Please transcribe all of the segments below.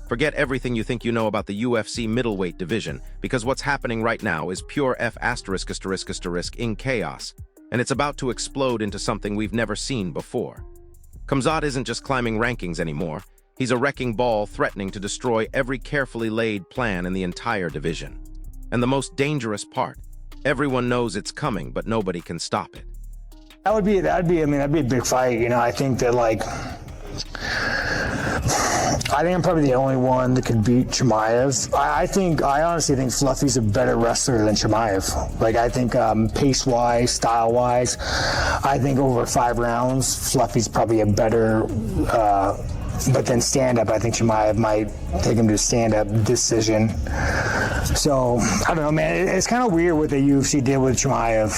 Forget everything you think you know about the UFC middleweight division, because what's happening right now is pure in chaos, and it's about to explode into something we've never seen before. Khamzat isn't just climbing rankings anymore, he's a wrecking ball threatening to destroy every carefully laid plan in the entire division. And the most dangerous part, everyone knows it's coming, but nobody can stop it. That'd be a big fight, you know. I think that, like, I think I'm probably the only one that could beat Chimaev. I honestly think Fluffy's a better wrestler than Chimaev. Like, I think pace-wise, style-wise, I think over 5 rounds, Fluffy's probably a better, but then stand-up, I think Chimaev might take him to stand-up decision. So, I don't know, man. It's kind of weird what the UFC did with Chimaev.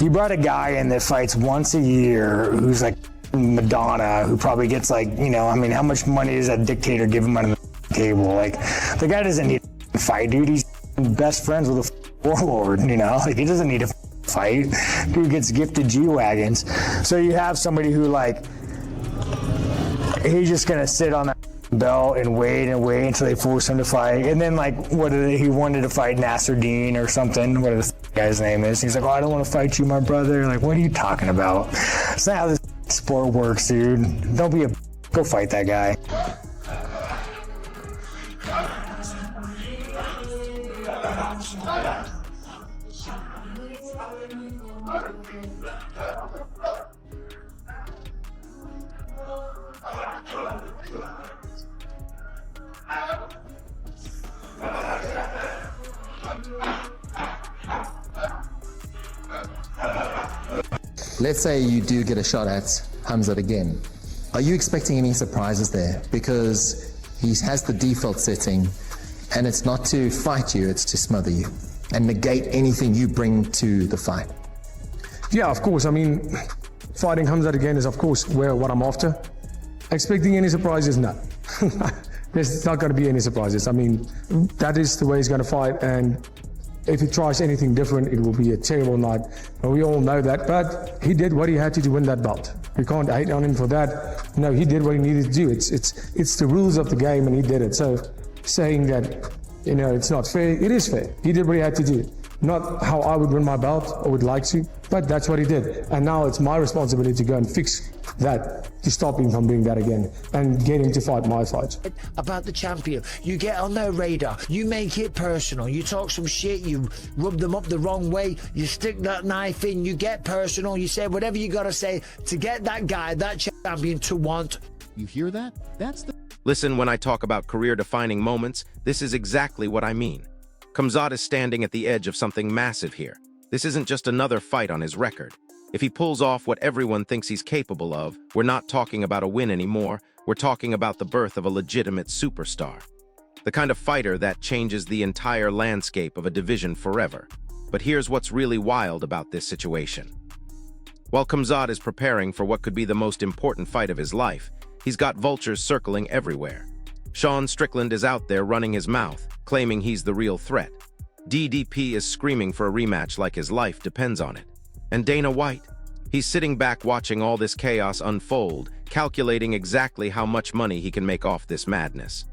You brought a guy in that fights once a year who's like Madonna, who probably gets, like, you know, I mean, how much money does that dictator give him on the table? Like, the guy doesn't need to fight, dude. He's best friends with a warlord, you know? Like, he doesn't need to fight. Dude gets gifted G-Wagons. So you have somebody who, like, he's just gonna sit on that belt and wait until they force him to fight. And then, like, he wanted to fight Nasser Dean or something, whatever the guy's name is. He's like, oh, I don't want to fight you, my brother. Like, what are you talking about? It's not how this sport works, dude. Don't be a go fight that guy. Let's say you do get a shot at Khamzat again. Are you expecting any surprises there? Because he has the default setting, and it's not to fight you, it's to smother you and negate anything you bring to the fight. Yeah, of course. I mean, fighting Khamzat again is, of course, what I'm after. Expecting any surprises? No. There's not going to be any surprises. I mean, that is the way he's going to fight, and if he tries anything different, it will be a terrible night. And we all know that, but he did what he had to win that belt. We can't hate on him for that. No, he did what he needed to do. It's the rules of the game, and he did it. So saying that, you know, it's not fair, it is fair. He did what he had to do. Not how I would win my belt or would like to, but that's what he did. And now it's my responsibility to go and fix that, to stop him from doing that again and get him to fight my fight. About the champion, you get on their radar, you make it personal, you talk some shit, you rub them up the wrong way, you stick that knife in, you get personal, you say whatever you gotta say to get that guy, that champion, to want. You hear that? That's the... Listen, when I talk about career-defining moments, this is exactly what I mean. Khamzat is standing at the edge of something massive here. This isn't just another fight on his record. If he pulls off what everyone thinks he's capable of, we're not talking about a win anymore, we're talking about the birth of a legitimate superstar. The kind of fighter that changes the entire landscape of a division forever. But here's what's really wild about this situation. While Khamzat is preparing for what could be the most important fight of his life, he's got vultures circling everywhere. Strickland is out there running his mouth, claiming he's the real threat. DDP is screaming for a rematch like his life depends on it. And Dana White? He's sitting back watching all this chaos unfold, calculating exactly how much money he can make off this madness.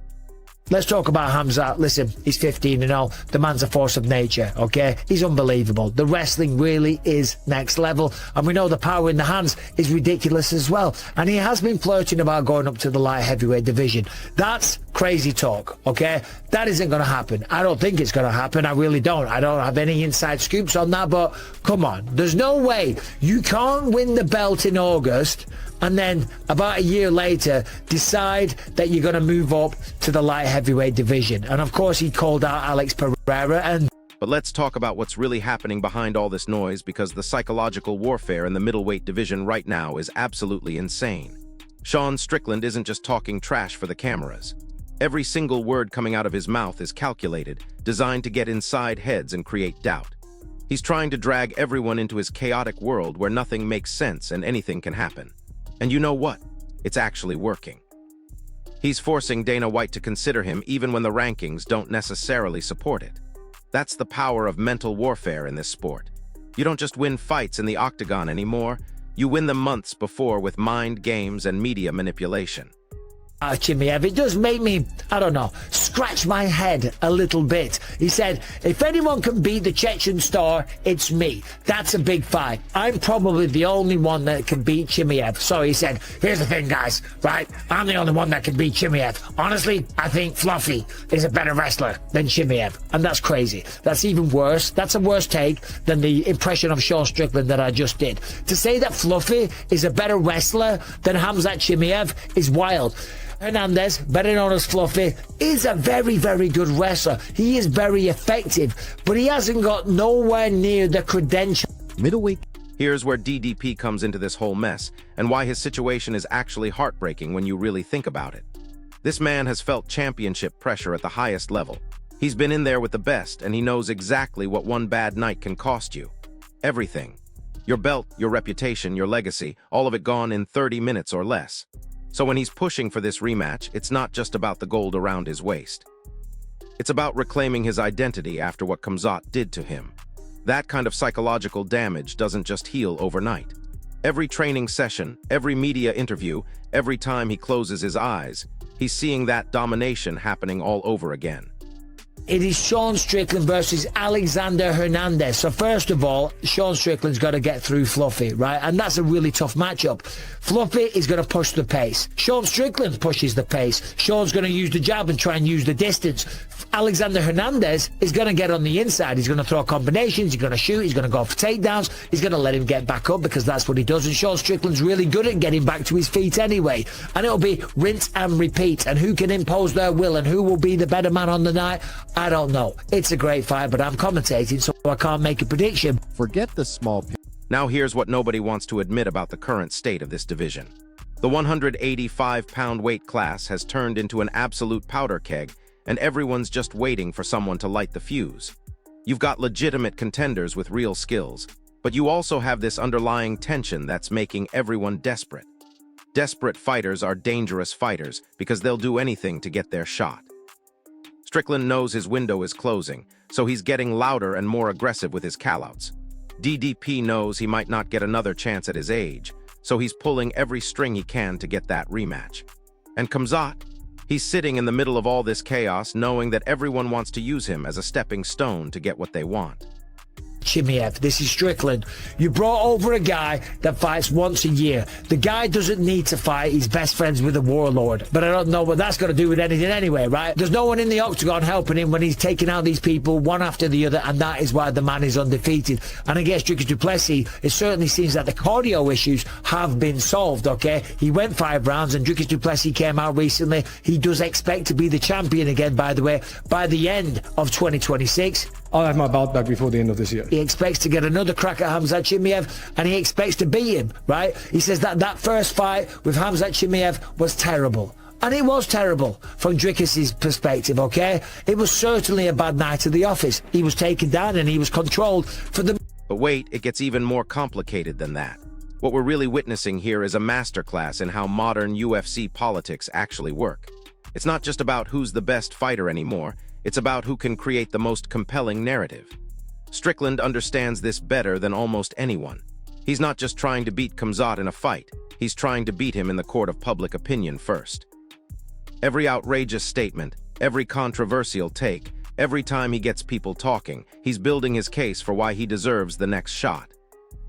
Let's talk about Khamzat. Listen, he's 15 and all. The man's a force of nature, okay? He's unbelievable. The wrestling really is next level. And we know the power in the hands is ridiculous as well. And he has been flirting about going up to the light heavyweight division. That's crazy talk, okay? That isn't going to happen. I don't think it's going to happen. I really don't. I don't have any inside scoops on that, but come on. There's no way you can't win the belt in August and then about a year later decide that you're going to move up to the light heavyweight division. And of course he called out Alex Pereira. And but let's talk about what's really happening behind all this noise, because the psychological warfare in the middleweight division right now is absolutely insane. Strickland isn't just talking trash for the cameras. Every single word coming out of his mouth is calculated, designed to get inside heads and create doubt. He's trying to drag everyone into his chaotic world where nothing makes sense and anything can happen. And you know what? It's actually working. He's forcing Dana White to consider him even when the rankings don't necessarily support it. That's the power of mental warfare in this sport. You don't just win fights in the octagon anymore, you win them months before with mind games and media manipulation. Chimaev, it does make me, I don't know, scratch my head a little bit. He said, if anyone can beat the Chechen star, it's me. That's a big fight. I'm probably the only one that can beat Chimaev. So he said, here's the thing, guys, right? I'm the only one that can beat Chimaev. Honestly, I think Fluffy is a better wrestler than Chimaev. And that's crazy. That's even worse. That's a worse take than the impression of Sean Strickland that I just did. To say that Fluffy is a better wrestler than Khamzat Chimaev is wild. Hernandez, better known as Fluffy, is a very, very good wrestler. He is very effective, but he hasn't got nowhere near the credentials. Middleweight. Here's where DDP comes into this whole mess, and why his situation is actually heartbreaking when you really think about it. This man has felt championship pressure at the highest level. He's been in there with the best, and he knows exactly what one bad night can cost you. Everything. Your belt, your reputation, your legacy, all of it gone in 30 minutes or less. So when he's pushing for this rematch, it's not just about the gold around his waist. It's about reclaiming his identity after what Khamzat did to him. That kind of psychological damage doesn't just heal overnight. Every training session, every media interview, every time he closes his eyes, he's seeing that domination happening all over again. It is Sean Strickland versus Alexander Hernandez. So first of all, Sean Strickland's got to get through Fluffy, right? And that's a really tough matchup. Fluffy is going to push the pace. Sean Strickland pushes the pace. Sean's going to use the jab and try and use the distance. Alexander Hernandez is going to get on the inside. He's going to throw combinations. He's going to shoot. He's going to go for takedowns. He's going to let him get back up because that's what he does. And Sean Strickland's really good at getting back to his feet anyway. And it'll be rinse and repeat. And who can impose their will and who will be the better man on the night? I don't know. It's a great fight, but I'm commentating, so I can't make a prediction. Forget the small. Now here's what nobody wants to admit about the current state of this division. The 185-pound weight class has turned into an absolute powder keg, and everyone's just waiting for someone to light the fuse. You've got legitimate contenders with real skills, but you also have this underlying tension that's making everyone desperate. Desperate fighters are dangerous fighters because they'll do anything to get their shot. Strickland knows his window is closing, so he's getting louder and more aggressive with his callouts. DDP knows he might not get another chance at his age, so he's pulling every string he can to get that rematch. And Khamzat? He's sitting in the middle of all this chaos, knowing that everyone wants to use him as a stepping stone to get what they want. Chimaev, this is Strickland. You brought over a guy that fights once a year. The guy doesn't need to fight. He's best friends with a warlord. But I don't know what that's got to do with anything anyway, right? There's no one in the octagon helping him when he's taking out these people one after the other, and that is why the man is undefeated. And against Dricus du Plessis, it certainly seems that the cardio issues have been solved, okay? He went 5 rounds, and Dricus du Plessis came out recently. He does expect to be the champion again, by the way, by the end of 2026. I'll have my belt back before the end of this year. He expects to get another crack at Khamzat Chimaev, and he expects to beat him, right? He says that first fight with Khamzat Chimaev was terrible. And it was terrible from Dricus's perspective, okay? It was certainly a bad night at the office. He was taken down and he was controlled for the... But wait, it gets even more complicated than that. What we're really witnessing here is a masterclass in how modern UFC politics actually work. It's not just about who's the best fighter anymore. It's about who can create the most compelling narrative. Strickland understands this better than almost anyone. He's not just trying to beat Khamzat in a fight. He's trying to beat him in the court of public opinion first. Every outrageous statement, every controversial take, every time he gets people talking, he's building his case for why he deserves the next shot.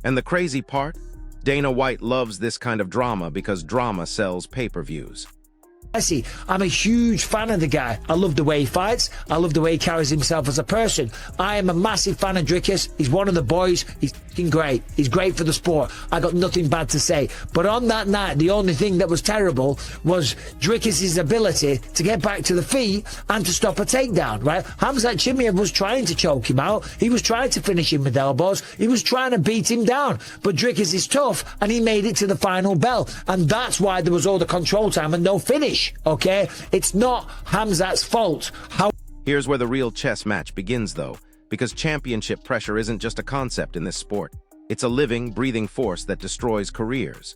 And the crazy part? Dana White loves this kind of drama because drama sells pay-per-views. I'm a huge fan of the guy. I love the way he fights. I love the way he carries himself as a person. I am a massive fan of Dricus. He's one of the boys. He's fucking great. He's great for the sport. I got nothing bad to say. But on that night, the only thing that was terrible was Dricus's ability to get back to the feet and to stop a takedown, right? Khamzat Chimaev was trying to choke him out. He was trying to finish him with elbows. He was trying to beat him down. But Dricus is tough, and he made it to the final bell. And that's why there was all the control time and no finish. Okay, it's not Khamzat's fault. Here's where the real chess match begins, though, because championship pressure isn't just a concept in this sport. It's a living, breathing force that destroys careers.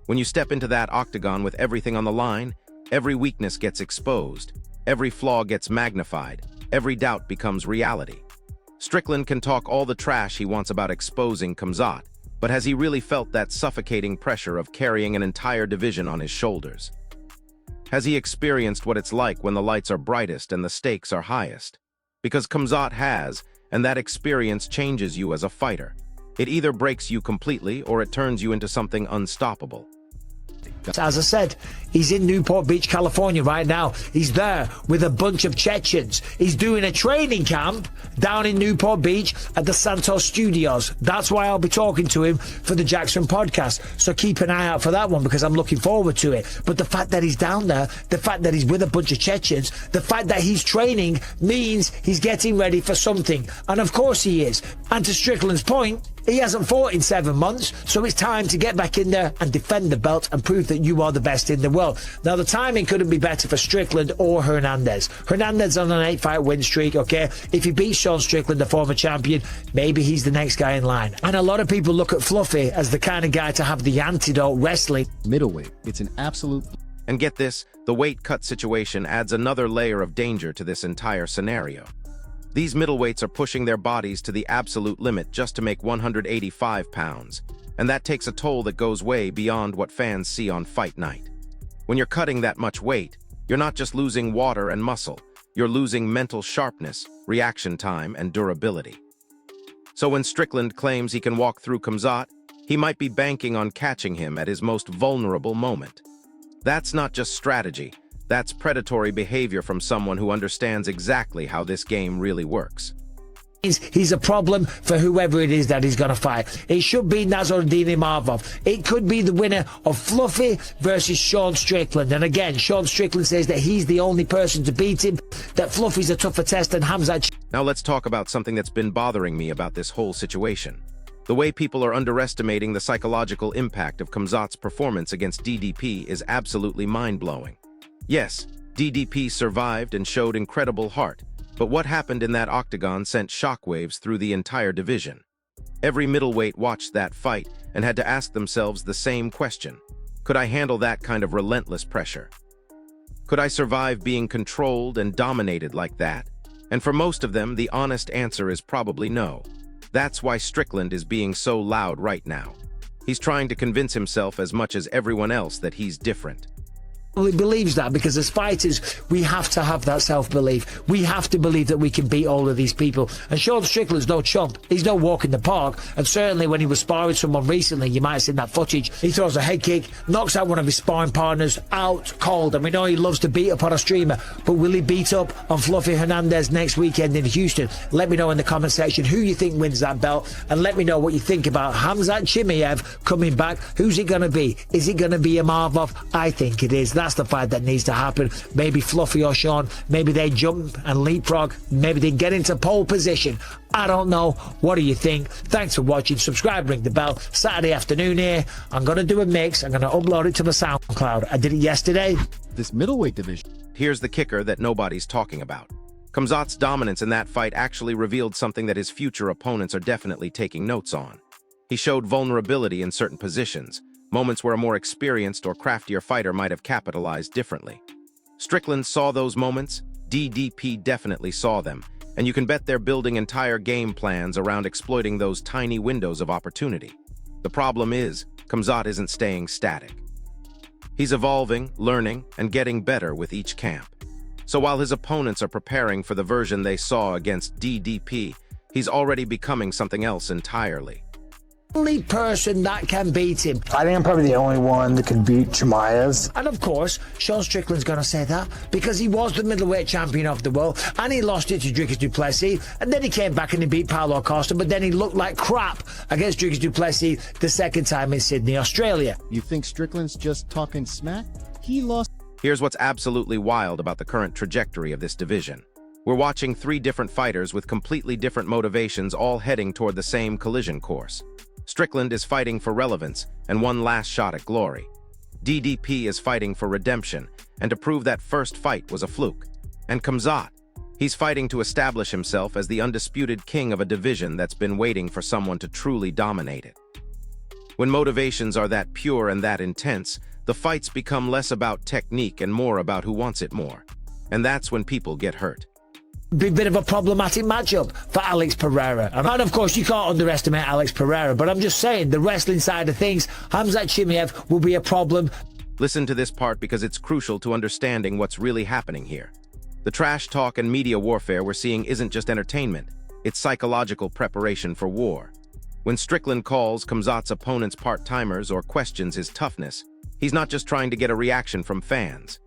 When you step into that octagon with everything on the line, every weakness gets exposed, every flaw gets magnified, every doubt becomes reality. Strickland can talk all the trash he wants about exposing Khamzat, but has he really felt that suffocating pressure of carrying an entire division on his shoulders? Has he experienced what it's like when the lights are brightest and the stakes are highest? Because Khamzat has, and that experience changes you as a fighter. It either breaks you completely or it turns you into something unstoppable. As I said, he's in Newport Beach, California right now. He's there with a bunch of Chechens. He's doing a training camp down in Newport Beach at the Santos Studios. That's why I'll be talking to him for the Jackson podcast. So keep an eye out for that one because I'm looking forward to it. But the fact that he's down there, the fact that he's with a bunch of Chechens, the fact that he's training means he's getting ready for something. And of course he is. And to Strickland's point, he hasn't fought in 7 months, so it's time to get back in there and defend the belt and prove that you are the best in the world. Now, the timing couldn't be better for Strickland or Hernandez. Hernandez on an 8-fight win streak, okay? If he beats Sean Strickland, the former champion, maybe he's the next guy in line. And a lot of people look at Fluffy as the kind of guy to have the antidote wrestling. Middleweight. It's an absolute... And get this, the weight cut situation adds another layer of danger to this entire scenario. These middleweights are pushing their bodies to the absolute limit just to make 185 pounds, and that takes a toll that goes way beyond what fans see on fight night. When you're cutting that much weight, you're not just losing water and muscle, you're losing mental sharpness, reaction time, and durability. So when Strickland claims he can walk through Khamzat, he might be banking on catching him at his most vulnerable moment. That's not just strategy. That's predatory behavior from someone who understands exactly how this game really works. He's a problem for whoever it is that he's going to fight. It should be Nasruddin Imavov. It could be the winner of Fluffy versus Sean Strickland. And again, Sean Strickland says that he's the only person to beat him, that Fluffy's a tougher test than Khamzat. Now let's talk about something that's been bothering me about this whole situation. The way people are underestimating the psychological impact of Khamzat's performance against DDP is absolutely mind-blowing. Yes, DDP survived and showed incredible heart, but what happened in that octagon sent shockwaves through the entire division. Every middleweight watched that fight and had to ask themselves the same question. Could I handle that kind of relentless pressure? Could I survive being controlled and dominated like that? And for most of them, the honest answer is probably no. That's why Strickland is being so loud right now. He's trying to convince himself as much as everyone else that he's different. He believes that because as fighters, we have to have that self-belief. We have to believe that we can beat all of these people. And Sean Strickland's no chump. He's no walk in the park. And certainly when he was sparring someone recently, you might have seen that footage. He throws a head kick, knocks out one of his sparring partners out cold. And we know he loves to beat up on a streamer. But will he beat up on Fluffy Hernandez next weekend in Houston? Let me know in the comment section who you think wins that belt. And let me know what you think about Khamzat Chimaev coming back. Who's it going to be? Is it going to be Imavov? I think it is. That's the fight that needs to happen. Maybe Fluffy or Sean, maybe they jump and leapfrog, maybe they get into pole position. I don't know. What do you think? Thanks for watching. Subscribe, ring the bell. Saturday afternoon here. I'm going to do a mix. I'm going to upload it to my SoundCloud. I did it yesterday. This middleweight division. Here's the kicker that nobody's talking about. Khamzat's dominance in that fight actually revealed something that his future opponents are definitely taking notes on. He showed vulnerability in certain positions, moments where a more experienced or craftier fighter might have capitalized differently. Strickland saw those moments, DDP definitely saw them, and you can bet they're building entire game plans around exploiting those tiny windows of opportunity. The problem is, Khamzat isn't staying static. He's evolving, learning, and getting better with each camp. So while his opponents are preparing for the version they saw against DDP, he's already becoming something else entirely. Only person that can beat him. I think I'm probably the only one that can beat Chimaev. And of course, Sean Strickland's going to say that because he was the middleweight champion of the world and he lost it to Dricus du Plessis and then he came back and he beat Paulo Costa, but then he looked like crap against Dricus du Plessis the second time in Sydney, Australia. You think Strickland's just talking smack? He lost. Here's what's absolutely wild about the current trajectory of this division. We're watching 3 different fighters with completely different motivations all heading toward the same collision course. Strickland is fighting for relevance and one last shot at glory. DDP is fighting for redemption and to prove that first fight was a fluke. And Khamzat, he's fighting to establish himself as the undisputed king of a division that's been waiting for someone to truly dominate it. When motivations are that pure and that intense, The fights become less about technique and more about who wants it more. And that's when people get hurt. Be a bit of a problematic matchup for Alex Pereira. And of course, you can't underestimate Alex Pereira, but I'm just saying, the wrestling side of things, Khamzat Chimaev will be a problem. Listen to this part because it's crucial to understanding what's really happening here. The trash talk and media warfare we're seeing isn't just entertainment, it's psychological preparation for war. When Strickland calls Khamzat's opponents part-timers or questions his toughness, he's not just trying to get a reaction from fans.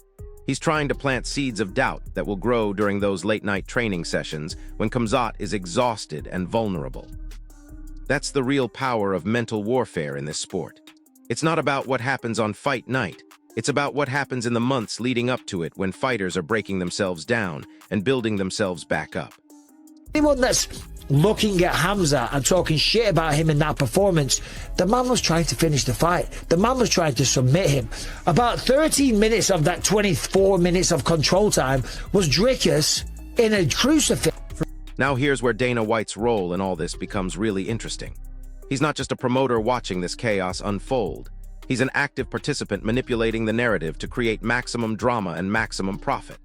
He's trying to plant seeds of doubt that will grow during those late-night training sessions when Khamzat is exhausted and vulnerable. That's the real power of mental warfare in this sport. It's not about what happens on fight night. It's about what happens in the months leading up to it when fighters are breaking themselves down and building themselves back up. Anyone that's looking at Khamzat and talking shit about him in that performance, the man was trying to finish the fight. The man was trying to submit him. About 13 minutes of that 24 minutes of control time was Drickus in a crucifix. Now here's where Dana White's role in all this becomes really interesting. He's not just a promoter watching this chaos unfold. He's an active participant manipulating the narrative to create maximum drama and maximum profit.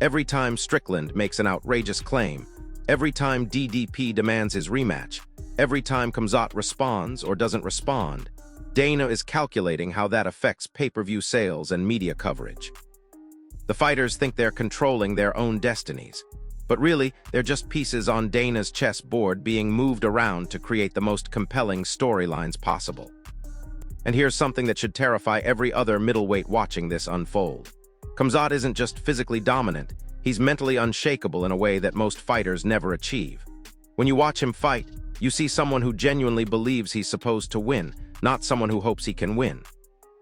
Every time Strickland makes an outrageous claim, every time DDP demands his rematch, every time Khamzat responds or doesn't respond, Dana is calculating how that affects pay-per-view sales and media coverage. The fighters think they're controlling their own destinies, but really, they're just pieces on Dana's chessboard being moved around to create the most compelling storylines possible. And here's something that should terrify every other middleweight watching this unfold. Khamzat isn't just physically dominant, he's mentally unshakable in a way that most fighters never achieve. When you watch him fight, you see someone who genuinely believes he's supposed to win, not someone who hopes he can win.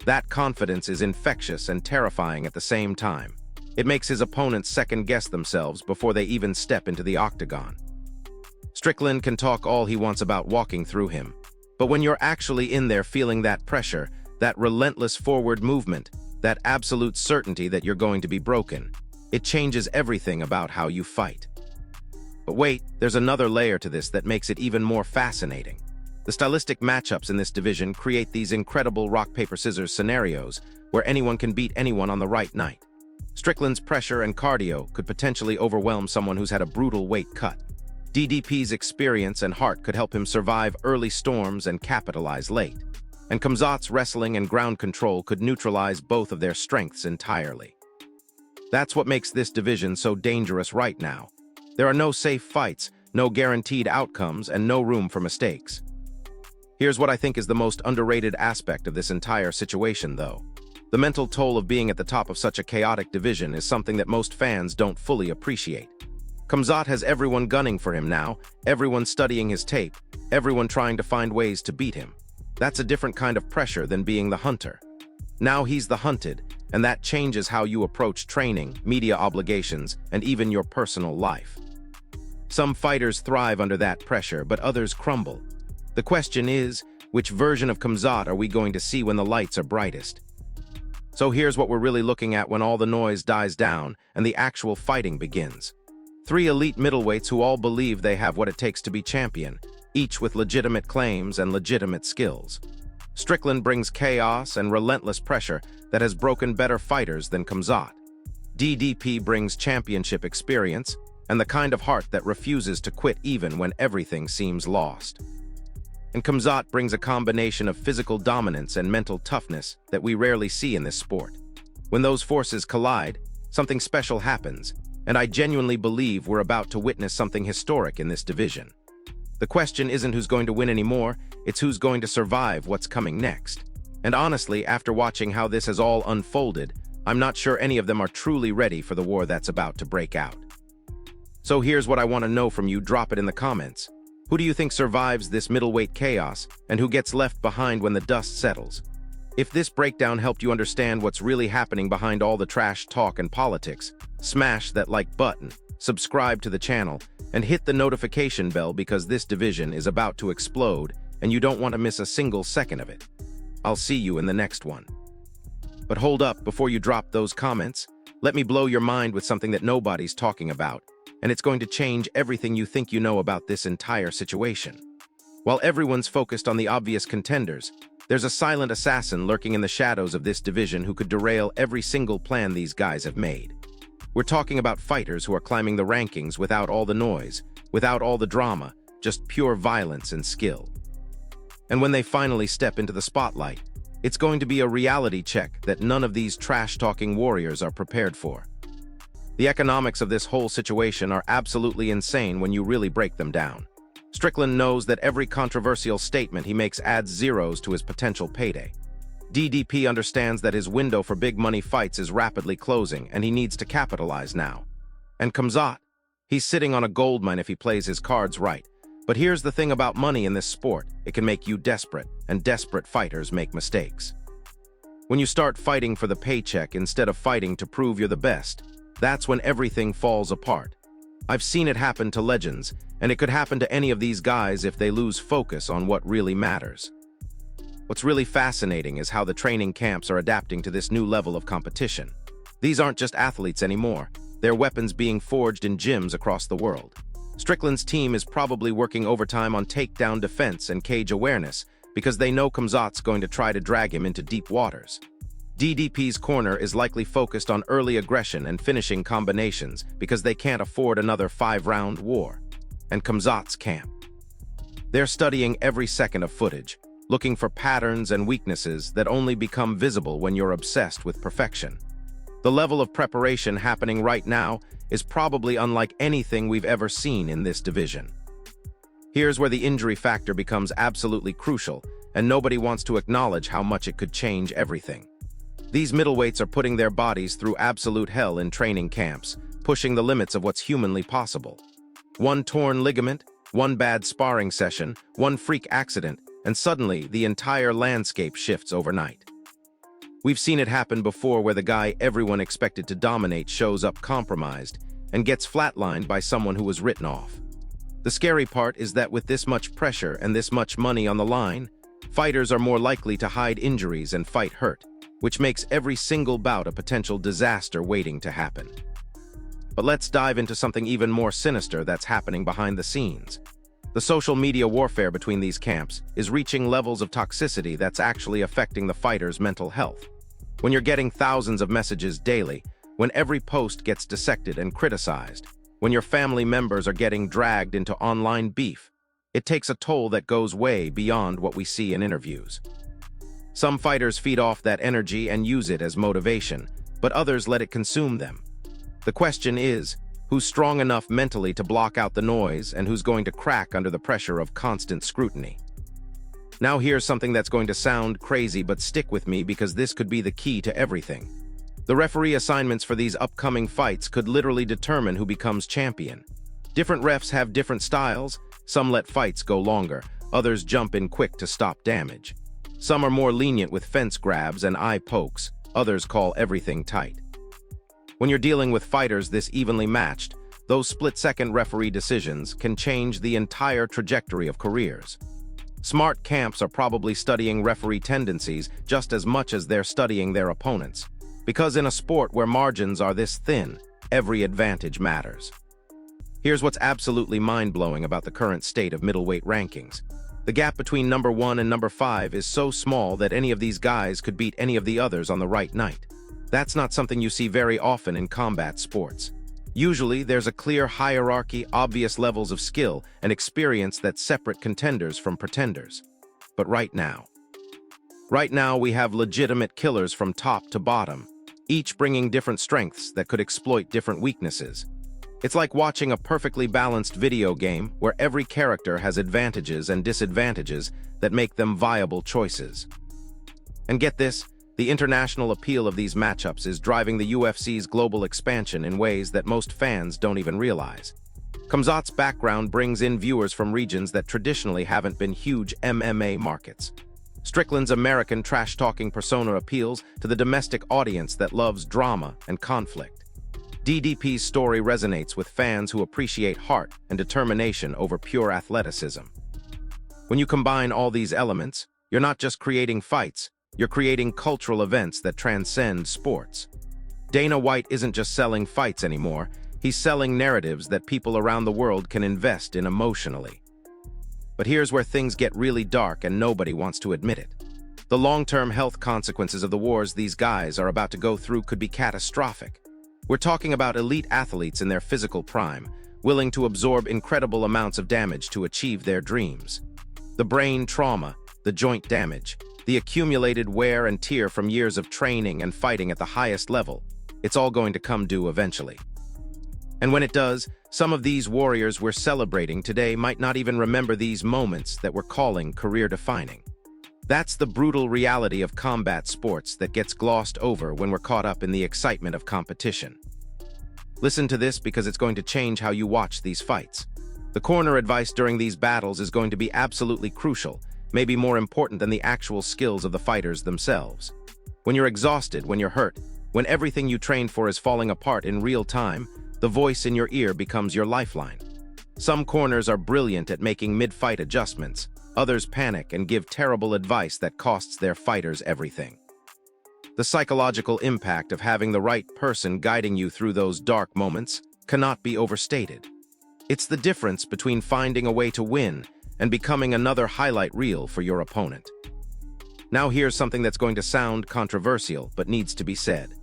That confidence is infectious and terrifying at the same time. It makes his opponents second-guess themselves before they even step into the octagon. Strickland can talk all he wants about walking through him, but when you're actually in there feeling that pressure, that relentless forward movement, that absolute certainty that you're going to be broken, it changes everything about how you fight. But wait, there's another layer to this that makes it even more fascinating. The stylistic matchups in this division create these incredible rock-paper-scissors scenarios where anyone can beat anyone on the right night. Strickland's pressure and cardio could potentially overwhelm someone who's had a brutal weight cut. DDP's experience and heart could help him survive early storms and capitalize late. And Khamzat's wrestling and ground control could neutralize both of their strengths entirely. That's what makes this division so dangerous right now. There are no safe fights, no guaranteed outcomes, and no room for mistakes. Here's what I think is the most underrated aspect of this entire situation, though. The mental toll of being at the top of such a chaotic division is something that most fans don't fully appreciate. Khamzat has everyone gunning for him now, everyone studying his tape, everyone trying to find ways to beat him. That's a different kind of pressure than being the hunter. Now he's the hunted, and that changes how you approach training, media obligations, and even your personal life. Some fighters thrive under that pressure, but others crumble. The question is, which version of Khamzat are we going to see when the lights are brightest? So here's what we're really looking at when all the noise dies down and the actual fighting begins. 3 elite middleweights who all believe they have what it takes to be champion, each with legitimate claims and legitimate skills. Strickland brings chaos and relentless pressure that has broken better fighters than Khamzat. DDP brings championship experience and the kind of heart that refuses to quit even when everything seems lost. And Khamzat brings a combination of physical dominance and mental toughness that we rarely see in this sport. When those forces collide, something special happens, and I genuinely believe we're about to witness something historic in this division. The question isn't who's going to win anymore, it's who's going to survive what's coming next. And honestly, after watching how this has all unfolded, I'm not sure any of them are truly ready for the war that's about to break out. So here's what I want to know from you, drop it in the comments. Who do you think survives this middleweight chaos, and who gets left behind when the dust settles? If this breakdown helped you understand what's really happening behind all the trash talk and politics, smash that like button, subscribe to the channel, and hit the notification bell because this division is about to explode and you don't want to miss a single second of it. I'll see you in the next one. But hold up, before you drop those comments, let me blow your mind with something that nobody's talking about, and it's going to change everything you think you know about this entire situation. While everyone's focused on the obvious contenders, There's a silent assassin lurking in the shadows of this division who could derail every single plan these guys have made. We're talking about fighters who are climbing the rankings without all the noise, without all the drama, just pure violence and skill. And when they finally step into the spotlight, it's going to be a reality check that none of these trash-talking warriors are prepared for. The economics of this whole situation are absolutely insane when you really break them down. Strickland knows that every controversial statement he makes adds zeros to his potential payday. DDP understands that his window for big money fights is rapidly closing, and he needs to capitalize now. And Khamzat, he's sitting on a goldmine if he plays his cards right. But here's the thing about money in this sport: it can make you desperate, and desperate fighters make mistakes. When you start fighting for the paycheck instead of fighting to prove you're the best, that's when everything falls apart. I've seen it happen to legends, and it could happen to any of these guys if they lose focus on what really matters. What's really fascinating is how the training camps are adapting to this new level of competition. These aren't just athletes anymore. They're weapons being forged in gyms across the world. Strickland's team is probably working overtime on takedown defense and cage awareness because they know Khamzat's going to try to drag him into deep waters. DDP's corner is likely focused on early aggression and finishing combinations because they can't afford another 5-round war. And Khamzat's camp. They're studying every second of footage, looking for patterns and weaknesses that only become visible when you're obsessed with perfection. The level of preparation happening right now is probably unlike anything we've ever seen in this division. Here's where the injury factor becomes absolutely crucial, and nobody wants to acknowledge how much it could change everything. These middleweights are putting their bodies through absolute hell in training camps, pushing the limits of what's humanly possible. One torn ligament, one bad sparring session, one freak accident, and suddenly the entire landscape shifts overnight. We've seen it happen before where the guy everyone expected to dominate shows up compromised and gets flatlined by someone who was written off. The scary part is that with this much pressure and this much money on the line, fighters are more likely to hide injuries and fight hurt, which makes every single bout a potential disaster waiting to happen. But let's dive into something even more sinister that's happening behind the scenes. The social media warfare between these camps is reaching levels of toxicity that's actually affecting the fighters' mental health. When you're getting thousands of messages daily, when every post gets dissected and criticized, when your family members are getting dragged into online beef, it takes a toll that goes way beyond what we see in interviews. Some fighters feed off that energy and use it as motivation, but others let it consume them. The question is, who's strong enough mentally to block out the noise and who's going to crack under the pressure of constant scrutiny? Now here's something that's going to sound crazy, but stick with me because this could be the key to everything. The referee assignments for these upcoming fights could literally determine who becomes champion. Different refs have different styles. Some let fights go longer, others jump in quick to stop damage. Some are more lenient with fence grabs and eye pokes, others call everything tight. When you're dealing with fighters this evenly matched, those split-second referee decisions can change the entire trajectory of careers. Smart camps are probably studying referee tendencies just as much as they're studying their opponents, because in a sport where margins are this thin, every advantage matters. Here's what's absolutely mind-blowing about the current state of middleweight rankings. The gap between number 1 and number 5 is so small that any of these guys could beat any of the others on the right night. That's not something you see very often in combat sports. Usually, there's a clear hierarchy, obvious levels of skill and experience that separate contenders from pretenders. But right now, we have legitimate killers from top to bottom, each bringing different strengths that could exploit different weaknesses. It's like watching a perfectly balanced video game where every character has advantages and disadvantages that make them viable choices. And get this, the international appeal of these matchups is driving the UFC's global expansion in ways that most fans don't even realize. Khamzat's background brings in viewers from regions that traditionally haven't been huge MMA markets. Strickland's American trash-talking persona appeals to the domestic audience that loves drama and conflict. DDP's story resonates with fans who appreciate heart and determination over pure athleticism. When you combine all these elements, you're not just creating fights, you're creating cultural events that transcend sports. Dana White isn't just selling fights anymore, he's selling narratives that people around the world can invest in emotionally. But here's where things get really dark and nobody wants to admit it. The long-term health consequences of the wars these guys are about to go through could be catastrophic. We're talking about elite athletes in their physical prime, willing to absorb incredible amounts of damage to achieve their dreams. The brain trauma, the joint damage, the accumulated wear and tear from years of training and fighting at the highest level, it's all going to come due eventually. And when it does, some of these warriors we're celebrating today might not even remember these moments that we're calling career-defining. That's the brutal reality of combat sports that gets glossed over when we're caught up in the excitement of competition. Listen to this because it's going to change how you watch these fights. The corner advice during these battles is going to be absolutely crucial, maybe more important than the actual skills of the fighters themselves. When you're exhausted, when you're hurt, when everything you trained for is falling apart in real time, the voice in your ear becomes your lifeline. Some corners are brilliant at making mid-fight adjustments. Others panic and give terrible advice that costs their fighters everything. The psychological impact of having the right person guiding you through those dark moments cannot be overstated. It's the difference between finding a way to win and becoming another highlight reel for your opponent. Now here's something that's going to sound controversial but needs to be said.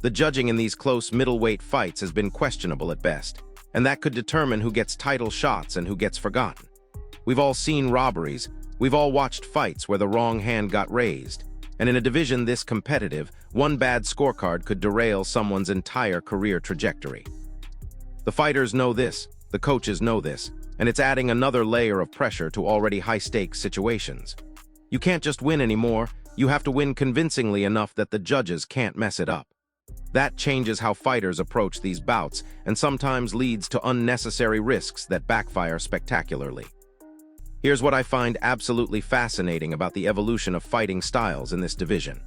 The judging in these close middleweight fights has been questionable at best, and that could determine who gets title shots and who gets forgotten. We've all seen robberies, we've all watched fights where the wrong hand got raised, and in a division this competitive, one bad scorecard could derail someone's entire career trajectory. The fighters know this, the coaches know this, and it's adding another layer of pressure to already high-stakes situations. You can't just win anymore, you have to win convincingly enough that the judges can't mess it up. That changes how fighters approach these bouts and sometimes leads to unnecessary risks that backfire spectacularly. Here's what I find absolutely fascinating about the evolution of fighting styles in this division.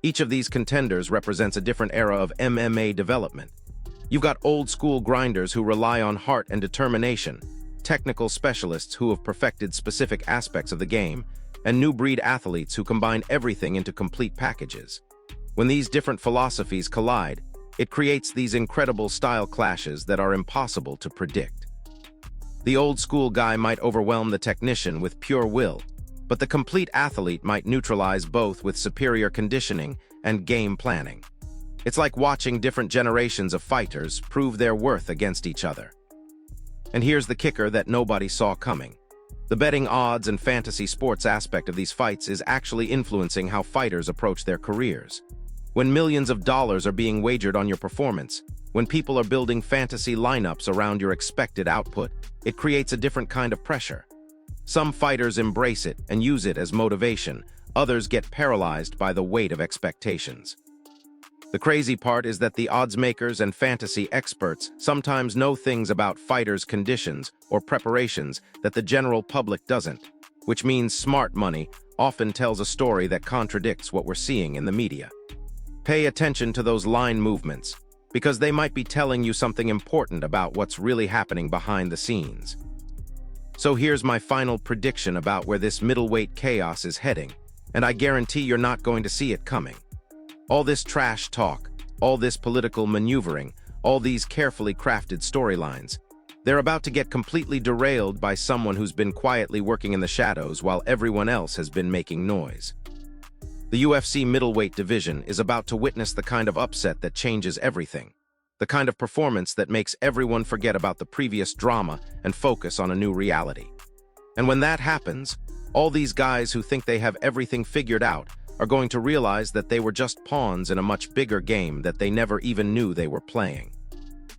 Each of these contenders represents a different era of MMA development. You've got old-school grinders who rely on heart and determination, technical specialists who have perfected specific aspects of the game, and new-breed athletes who combine everything into complete packages. When these different philosophies collide, it creates these incredible style clashes that are impossible to predict. The old-school guy might overwhelm the technician with pure will, but the complete athlete might neutralize both with superior conditioning and game planning. It's like watching different generations of fighters prove their worth against each other. And here's the kicker that nobody saw coming. The betting odds and fantasy sports aspect of these fights is actually influencing how fighters approach their careers. When millions of dollars are being wagered on your performance, when people are building fantasy lineups around your expected output, it creates a different kind of pressure. Some fighters embrace it and use it as motivation, others get paralyzed by the weight of expectations. The crazy part is that the odds makers and fantasy experts sometimes know things about fighters' conditions or preparations that the general public doesn't, which means smart money often tells a story that contradicts what we're seeing in the media. Pay attention to those line movements, because they might be telling you something important about what's really happening behind the scenes. So here's my final prediction about where this middleweight chaos is heading, and I guarantee you're not going to see it coming. All this trash talk, all this political maneuvering, all these carefully crafted storylines, they're about to get completely derailed by someone who's been quietly working in the shadows while everyone else has been making noise. The UFC middleweight division is about to witness the kind of upset that changes everything, the kind of performance that makes everyone forget about the previous drama and focus on a new reality. And when that happens, all these guys who think they have everything figured out are going to realize that they were just pawns in a much bigger game that they never even knew they were playing.